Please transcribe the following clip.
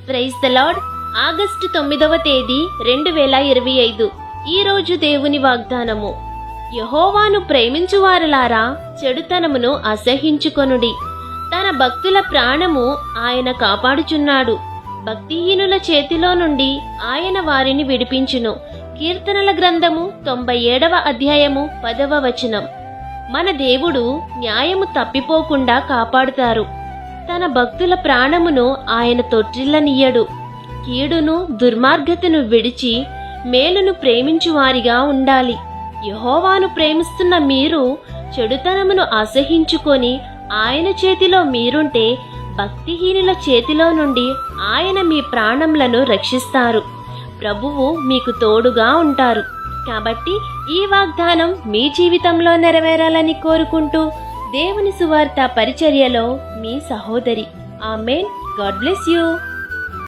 Praise the lord. August 9వ తేదీ 2025. ఈరోజు దేవుని వాగ్దానము. యెహోవాను ప్రేమించువారలారా, చెడుతనమును అసహించుకొనుడి. తన భక్తుల ప్రాణము ఆయన కాపాడుచున్నాడు. భక్తిహీనుల చేతిలో నుండి ఆయన వారిని విడిపించును. కీర్తనల గ్రంథము 97వ అధ్యాయము 10వ వచనం. మన దేవుడు న్యాయము తప్పిపోకుండా కాపాడుతారు. తన భక్తుల ప్రాణమును ఆయన తొట్టిల్లనియ్యడు. కీడును దుర్మార్గతను విడిచి మేలును ప్రేమించువారిగా ఉండాలి. యెహోవాను ప్రేమిస్తున్న మీరు చెడుతనమును అసహించుకొని ఆయన చేతిలో మీరుంటే, భక్తిహీనుల చేతిలో నుండి ఆయన మీ ప్రాణములను రక్షిస్తారు. ప్రభువు మీకు తోడుగా ఉంటారు. కాబట్టి ఈ వాగ్దానం మీ జీవితంలో నెరవేరాలని కోరుకుంటూ, దేవుని సువార్త పరిచర్యలో మీ సహోదరి. ఆమేన్. God bless you.